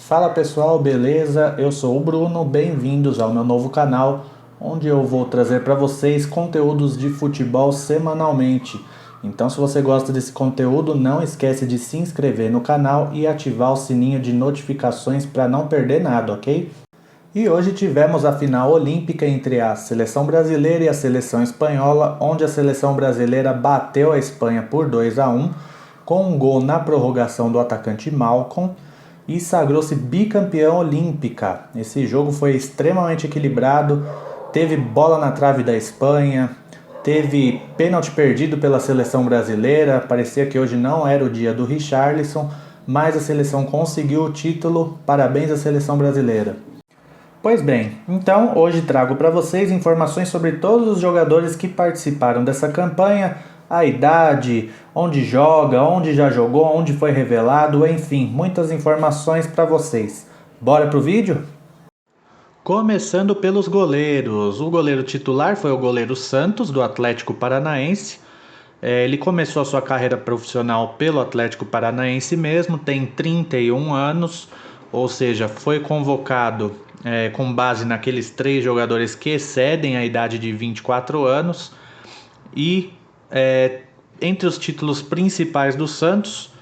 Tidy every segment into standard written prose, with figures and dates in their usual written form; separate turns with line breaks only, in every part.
Fala pessoal, beleza? Eu sou o Bruno, bem-vindos ao meu novo canal, onde eu vou trazer para vocês conteúdos de futebol semanalmente. Então, se você gosta desse conteúdo, não esquece de se inscrever no canal e ativar o sininho de notificações para não perder nada, ok? E hoje tivemos a final olímpica entre a seleção brasileira e a seleção espanhola, onde a seleção brasileira bateu a Espanha por 2-1, com um gol na prorrogação do atacante Malcom, e sagrou-se bicampeã olímpica. Esse jogo foi extremamente equilibrado, teve bola na trave da Espanha, teve pênalti perdido pela seleção brasileira, parecia que hoje não era o dia do Richarlison, mas a seleção conseguiu o título, parabéns à seleção brasileira. Pois bem, então hoje trago para vocês informações sobre todos os jogadores que participaram dessa campanha, a idade, onde joga, onde já jogou, onde foi revelado, enfim, muitas informações para vocês. Bora pro vídeo? Começando pelos goleiros. O goleiro titular foi o goleiro Santos, do Atlético Paranaense. Ele começou a sua carreira profissional pelo Atlético Paranaense mesmo, tem 31 anos, ou seja, foi convocado com base naqueles 3 jogadores que excedem a idade de 24 anos. E entre os títulos principais do Santos,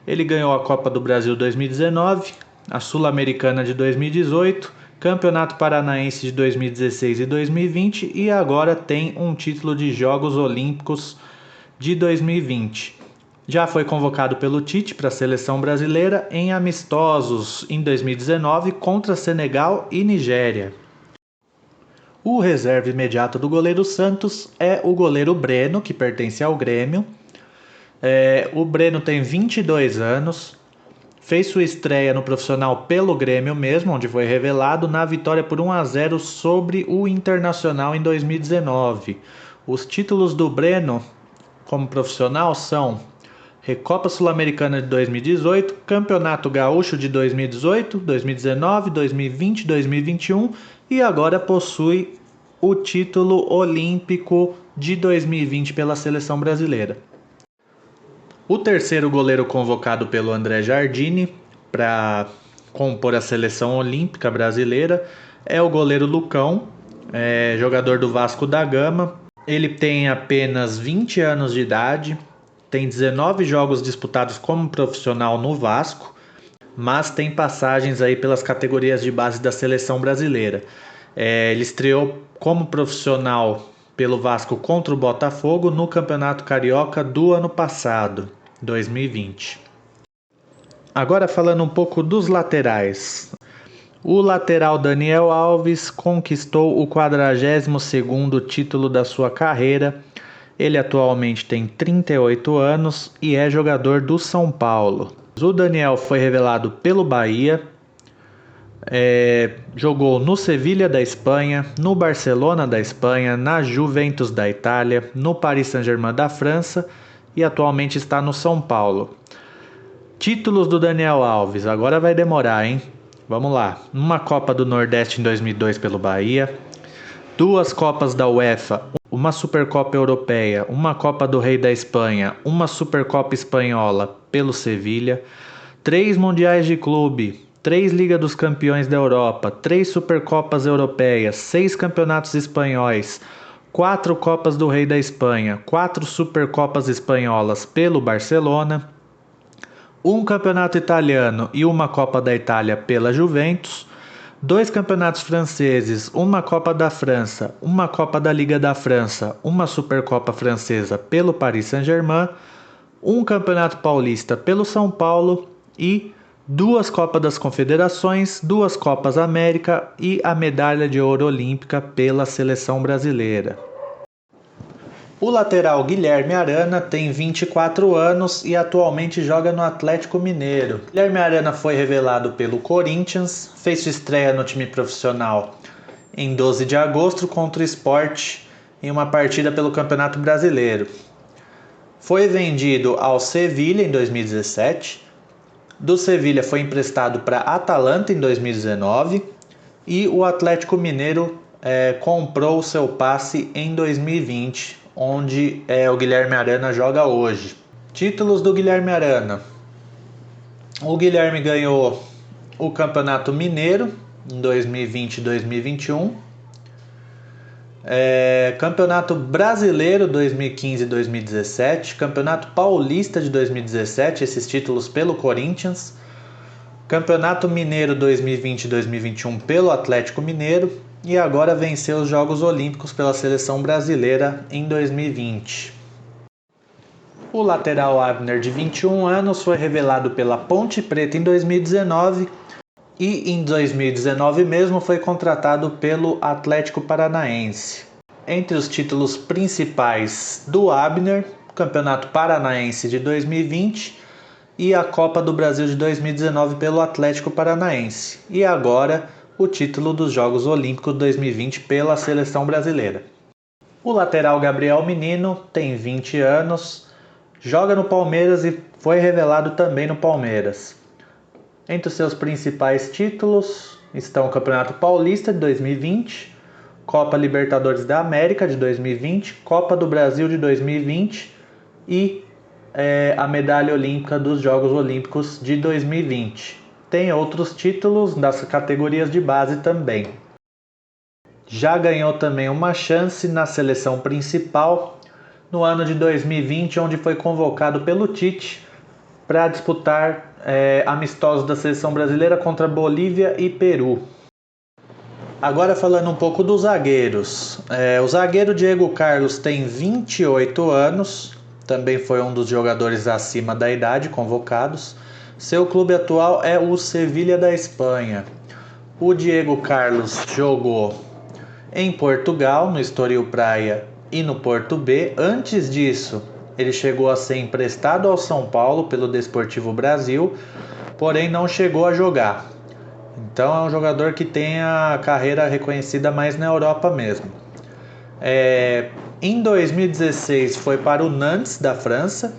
ele ganhou a Copa do Brasil 2019, a Sul-Americana de 2018, Campeonato Paranaense de 2016 e 2020 e agora tem um título de Jogos Olímpicos de 2020. Já foi convocado pelo Tite para a seleção brasileira em amistosos em 2019 contra Senegal e Nigéria. O reserva imediato do goleiro Santos é o goleiro Breno, que pertence ao Grêmio. O Breno tem 22 anos, fez sua estreia no profissional pelo Grêmio mesmo, onde foi revelado na vitória por 1-0 sobre o Internacional em 2019. Os títulos do Breno como profissional são Recopa Sul-Americana de 2018, Campeonato Gaúcho de 2018, 2019, 2020, 2021 e agora possui o título olímpico de 2020 pela seleção brasileira. O terceiro goleiro convocado pelo André Jardine para compor a seleção olímpica brasileira é o goleiro Lucão, jogador do Vasco da Gama. Ele tem apenas 20 anos de idade, tem 19 jogos disputados como profissional no Vasco, mas tem passagens aí pelas categorias de base da seleção brasileira. Ele estreou como profissional pelo Vasco contra o Botafogo no Campeonato Carioca do ano passado, 2020. Agora falando um pouco dos laterais. O lateral Daniel Alves conquistou o 42º título da sua carreira. Ele atualmente tem 38 anos e é jogador do São Paulo. O Daniel foi revelado pelo Bahia, jogou no Sevilha da Espanha, no Barcelona da Espanha, na Juventus da Itália, no Paris Saint-Germain da França e atualmente está no São Paulo. Títulos do Daniel Alves, agora vai demorar, hein? Vamos lá. Uma Copa do Nordeste em 2002 pelo Bahia, 2 Copas da UEFA, uma Supercopa Europeia, uma Copa do Rei da Espanha, uma Supercopa Espanhola pelo Sevilha, 3 Mundiais de Clube, 3 Liga dos Campeões da Europa, 3 Supercopas Europeias, 6 Campeonatos Espanhóis, 4 Copas do Rei da Espanha, 4 Supercopas Espanholas pelo Barcelona, um Campeonato Italiano e uma Copa da Itália pela Juventus, 2 campeonatos franceses, uma Copa da França, uma Copa da Liga da França, uma Supercopa Francesa pelo Paris Saint-Germain, um Campeonato Paulista pelo São Paulo e 2 Copas das Confederações, 2 Copas América e a medalha de ouro olímpica pela seleção brasileira. O lateral Guilherme Arana tem 24 anos e atualmente joga no Atlético Mineiro. Guilherme Arana foi revelado pelo Corinthians, fez sua estreia no time profissional em 12 de agosto contra o Sport em uma partida pelo Campeonato Brasileiro. Foi vendido ao Sevilha em 2017, do Sevilha foi emprestado para Atalanta em 2019 e o Atlético Mineiro comprou o seu passe em 2020. Onde o Guilherme Arana joga hoje. Títulos do Guilherme Arana. O Guilherme ganhou o Campeonato Mineiro em 2020 e 2021, Campeonato Brasileiro 2015 e 2017, Campeonato Paulista de 2017, esses títulos pelo Corinthians, Campeonato Mineiro 2020 e 2021 pelo Atlético Mineiro e agora venceu os Jogos Olímpicos pela Seleção Brasileira em 2020. O lateral Abner, de 21 anos, foi revelado pela Ponte Preta em 2019 e em 2019 mesmo foi contratado pelo Atlético Paranaense. Entre os títulos principais do Abner, o Campeonato Paranaense de 2020 e a Copa do Brasil de 2019 pelo Atlético Paranaense. E agora o título dos Jogos Olímpicos 2020 pela Seleção Brasileira. O lateral Gabriel Menino tem 20 anos, joga no Palmeiras e foi revelado também no Palmeiras. Entre os seus principais títulos estão o Campeonato Paulista de 2020, Copa Libertadores da América de 2020, Copa do Brasil de 2020 e a medalha olímpica dos Jogos Olímpicos de 2020. Tem outros títulos das categorias de base também. Já ganhou também uma chance na seleção principal no ano de 2020, onde foi convocado pelo Tite para disputar amistosos da seleção brasileira contra Bolívia e Peru. Agora falando um pouco dos zagueiros. O zagueiro Diego Carlos tem 28 anos, também foi um dos jogadores acima da idade convocados. Seu clube atual é o Sevilha da Espanha. O Diego Carlos jogou em Portugal, no Estoril Praia e no Porto B. Antes disso, ele chegou a ser emprestado ao São Paulo pelo Desportivo Brasil, porém não chegou a jogar. Então é um jogador que tem a carreira reconhecida mais na Europa mesmo. Em 2016 foi para o Nantes da França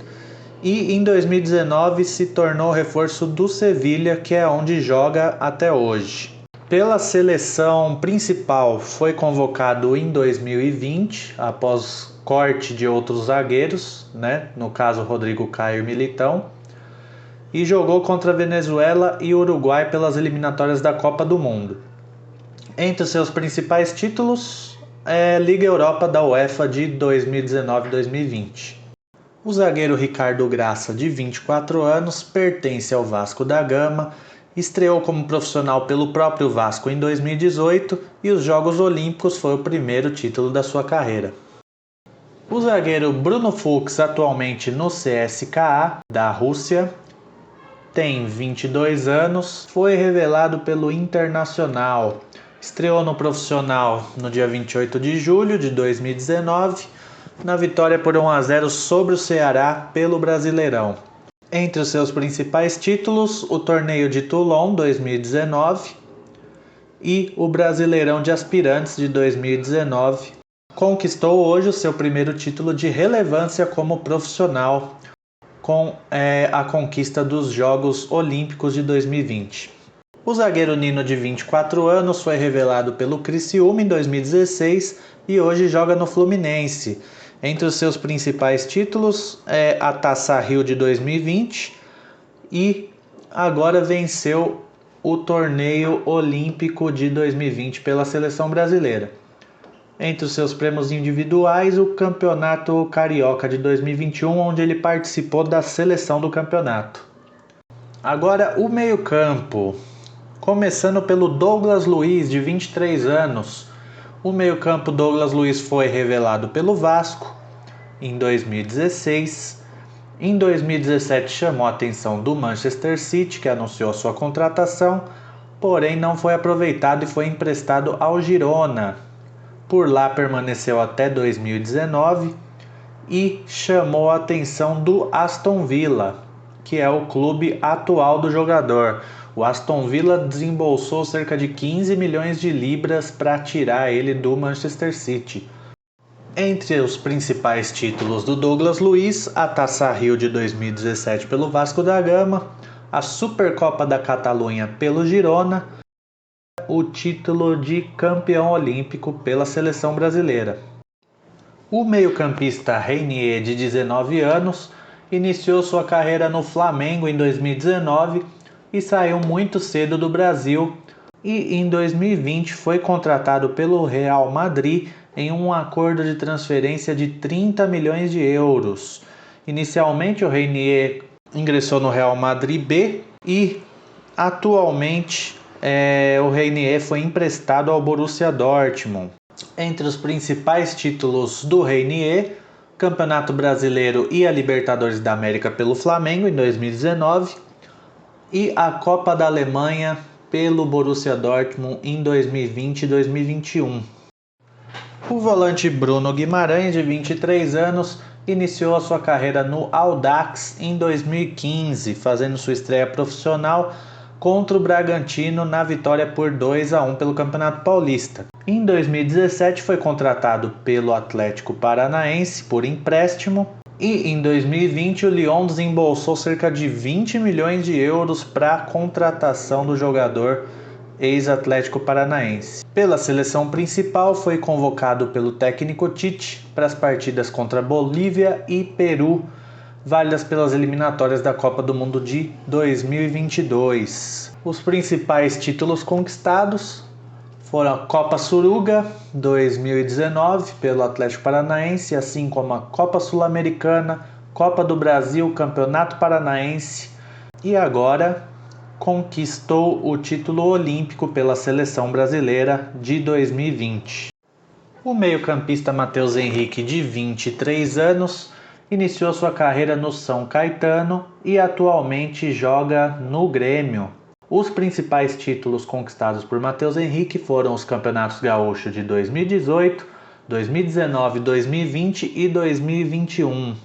e em 2019 se tornou reforço do Sevilha, que é onde joga até hoje. Pela seleção principal foi convocado em 2020, após corte de outros zagueiros, no caso Rodrigo Caio e Militão, e jogou contra Venezuela e Uruguai pelas eliminatórias da Copa do Mundo. Entre os seus principais títulos, Liga Europa da UEFA de 2019-2020. O zagueiro Ricardo Graça, de 24 anos, pertence ao Vasco da Gama, estreou como profissional pelo próprio Vasco em 2018 e os Jogos Olímpicos foi o primeiro título da sua carreira. O zagueiro Bruno Fux, atualmente no CSKA da Rússia, tem 22 anos, foi revelado pelo Internacional. Estreou no profissional no dia 28 de julho de 2019, na vitória por 1-0 sobre o Ceará pelo Brasileirão. Entre os seus principais títulos, o Torneio de Toulon 2019 e o Brasileirão de Aspirantes de 2019. Conquistou hoje o seu primeiro título de relevância como profissional com a conquista dos Jogos Olímpicos de 2020. O zagueiro Nino, de 24 anos, foi revelado pelo Criciúma em 2016 e hoje joga no Fluminense. Entre os seus principais títulos a Taça Rio de 2020 e agora venceu o Torneio Olímpico de 2020 pela Seleção Brasileira. Entre os seus prêmios individuais, o Campeonato Carioca de 2021, onde ele participou da seleção do campeonato. Agora o meio-campo. Começando pelo Douglas Luiz, de 23 anos. O meio-campo Douglas Luiz foi revelado pelo Vasco em 2016. Em 2017 chamou a atenção do Manchester City, que anunciou sua contratação, porém não foi aproveitado e foi emprestado ao Girona. Por lá permaneceu até 2019 e chamou a atenção do Aston Villa, que é o clube atual do jogador. O Aston Villa desembolsou cerca de 15 milhões de libras para tirar ele do Manchester City. Entre os principais títulos do Douglas Luiz, a Taça Rio de 2017 pelo Vasco da Gama, a Supercopa da Catalunha pelo Girona, o título de campeão olímpico pela seleção brasileira. O meio-campista Reinier, de 19 anos, iniciou sua carreira no Flamengo em 2019, e saiu muito cedo do Brasil e em 2020 foi contratado pelo Real Madrid em um acordo de transferência de 30 milhões de euros. Inicialmente o Reinier ingressou no Real Madrid B e atualmente o Reinier foi emprestado ao Borussia Dortmund. Entre os principais títulos do Reinier, Campeonato Brasileiro e a Libertadores da América pelo Flamengo em 2019 e a Copa da Alemanha pelo Borussia Dortmund em 2020 e 2021. O volante Bruno Guimarães, de 23 anos, iniciou a sua carreira no Audax em 2015, fazendo sua estreia profissional contra o Bragantino na vitória por 2-1 pelo Campeonato Paulista. Em 2017 foi contratado pelo Atlético Paranaense por empréstimo e em 2020 o Lyon desembolsou cerca de 20 milhões de euros para a contratação do jogador ex-Atlético Paranaense. Pela seleção principal foi convocado pelo técnico Tite para as partidas contra Bolívia e Peru, válidas pelas eliminatórias da Copa do Mundo de 2022. Os principais títulos conquistados foram a Copa Suruga 2019 pelo Atlético Paranaense, assim como a Copa Sul-Americana, Copa do Brasil, Campeonato Paranaense e agora conquistou o título olímpico pela seleção brasileira de 2020. O meio-campista Matheus Henrique, de 23 anos, iniciou sua carreira no São Caetano e atualmente joga no Grêmio. Os principais títulos conquistados por Matheus Henrique foram os Campeonatos Gaúchos de 2018, 2019, 2020 e 2021.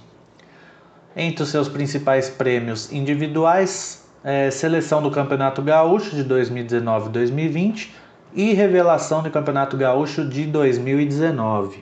Entre os seus principais prêmios individuais, seleção do Campeonato Gaúcho de 2019 e 2020 e revelação do Campeonato Gaúcho de 2019.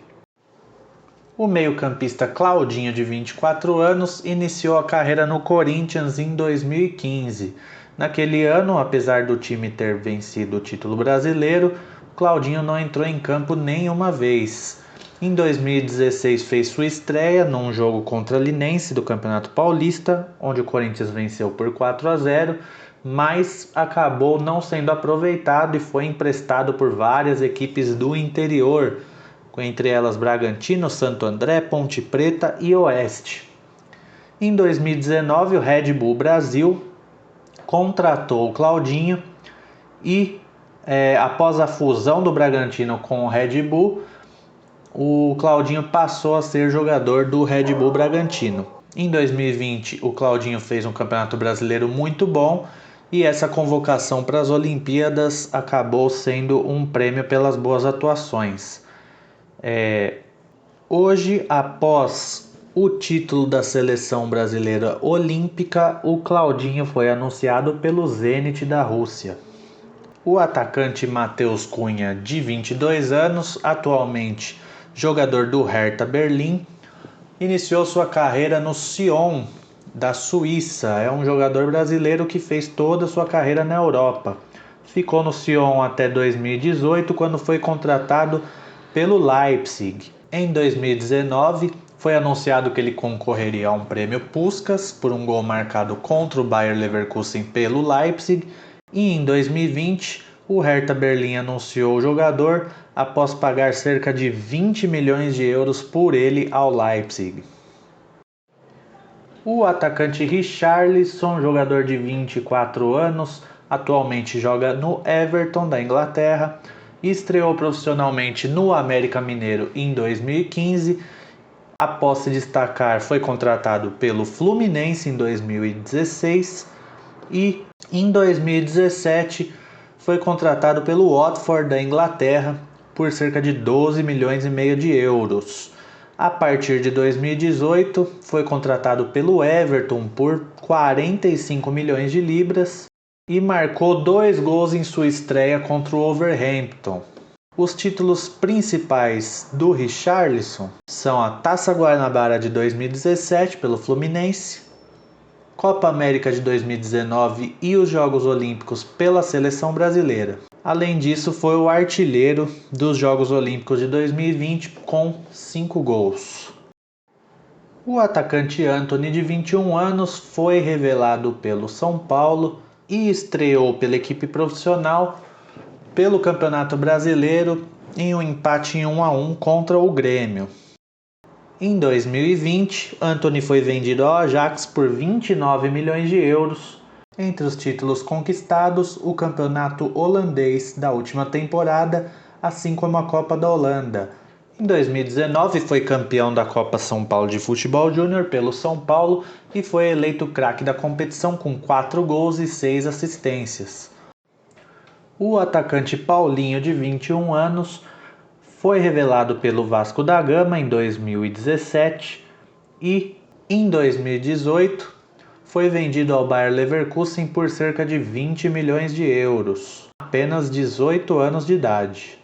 O meio-campista Claudinho, de 24 anos, iniciou a carreira no Corinthians em 2015. Naquele ano, apesar do time ter vencido o título brasileiro, Claudinho não entrou em campo nenhuma vez. Em 2016 fez sua estreia num jogo contra a Linense do Campeonato Paulista, onde o Corinthians venceu por 4-0, mas acabou não sendo aproveitado e foi emprestado por várias equipes do interior, entre elas Bragantino, Santo André, Ponte Preta e Oeste. Em 2019 o Red Bull Brasil contratou o Claudinho e após a fusão do Bragantino com o Red Bull, o Claudinho passou a ser jogador do Red Bull Bragantino. Em 2020, o Claudinho fez um campeonato brasileiro muito bom e essa convocação para as Olimpíadas acabou sendo um prêmio pelas boas atuações. Hoje, após o título da seleção brasileira olímpica, o Claudinho foi anunciado pelo Zenit da Rússia. O atacante Matheus Cunha, de 22 anos, atualmente jogador do Hertha Berlim, iniciou sua carreira no Sion da Suíça. É um jogador brasileiro que fez toda a sua carreira na Europa. Ficou no Sion até 2018, quando foi contratado pelo Leipzig. Em 2019, foi anunciado que ele concorreria a um prêmio Puskás por um gol marcado contra o Bayer Leverkusen pelo Leipzig. E em 2020, o Hertha Berlim anunciou o jogador após pagar cerca de 20 milhões de euros por ele ao Leipzig. O atacante Richarlison, jogador de 24 anos, atualmente joga no Everton da Inglaterra e estreou profissionalmente no América Mineiro em 2015. Após se destacar, foi contratado pelo Fluminense em 2016 e em 2017 foi contratado pelo Watford da Inglaterra por cerca de 12 milhões e meio de euros. A partir de 2018 foi contratado pelo Everton por 45 milhões de libras e marcou 2 gols em sua estreia contra o Wolverhampton. Os títulos principais do Richarlison são a Taça Guanabara de 2017 pelo Fluminense, Copa América de 2019 e os Jogos Olímpicos pela seleção brasileira. Além disso, foi o artilheiro dos Jogos Olímpicos de 2020 com 5 gols. O atacante Antony, de 21 anos, foi revelado pelo São Paulo e estreou pela equipe profissional pelo Campeonato Brasileiro em um empate em 1-1 contra o Grêmio. Em 2020, Antony foi vendido ao Ajax por 29 milhões de euros. Entre os títulos conquistados, o campeonato holandês da última temporada, assim como a Copa da Holanda. Em 2019, foi campeão da Copa São Paulo de Futebol Júnior pelo São Paulo e foi eleito craque da competição com 4 gols e 6 assistências. O atacante Paulinho, de 21 anos, foi revelado pelo Vasco da Gama em 2017 e, em 2018, foi vendido ao Bayer Leverkusen por cerca de 20 milhões de euros, apenas 18 anos de idade.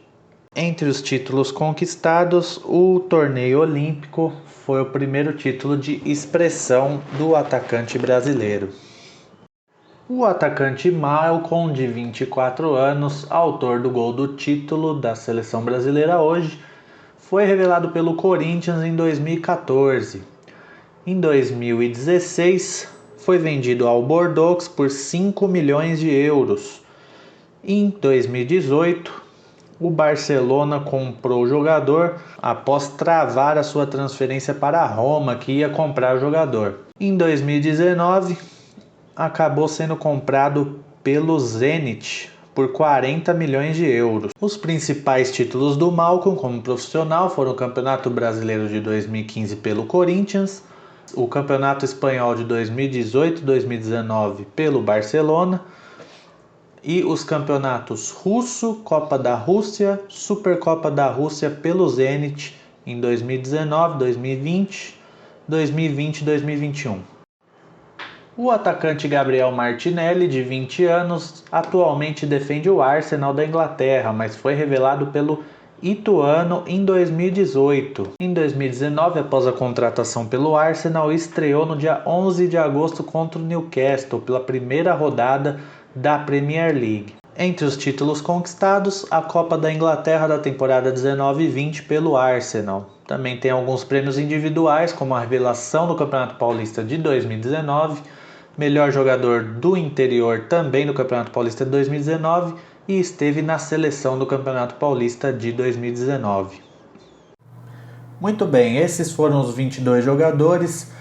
Entre os títulos conquistados, o torneio olímpico foi o primeiro título de expressão do atacante brasileiro. O atacante Malcom, de 24 anos, autor do gol do título da seleção brasileira hoje, foi revelado pelo Corinthians em 2014. Em 2016, foi vendido ao Bordeaux por 5 milhões de euros. Em 2018, o Barcelona comprou o jogador após travar a sua transferência para a Roma, que ia comprar o jogador. Em 2019, acabou sendo comprado pelo Zenit por 40 milhões de euros. Os principais títulos do Malcom como profissional foram o Campeonato Brasileiro de 2015 pelo Corinthians, o Campeonato Espanhol de 2018-2019 pelo Barcelona e os campeonatos Russo, Copa da Rússia, Supercopa da Rússia pelo Zenit em 2019, 2020, 2020 e 2021. O atacante Gabriel Martinelli, de 20 anos, atualmente defende o Arsenal da Inglaterra, mas foi revelado pelo Ituano em 2018. Em 2019, após a contratação pelo Arsenal, estreou no dia 11 de agosto contra o Newcastle, pela primeira rodada da Premier League. Entre os títulos conquistados, a Copa da Inglaterra da temporada 19-20 pelo Arsenal. Também tem alguns prêmios individuais, como a revelação do Campeonato Paulista de 2019, melhor jogador do interior também do Campeonato Paulista de 2019 e esteve na seleção do Campeonato Paulista de 2019. Muito bem, esses foram os 22 jogadores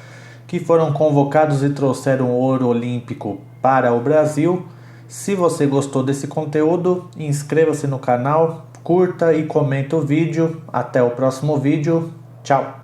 que foram convocados e trouxeram ouro olímpico para o Brasil. Se você gostou desse conteúdo, inscreva-se no canal, curta e comenta o vídeo. Até o próximo vídeo. Tchau!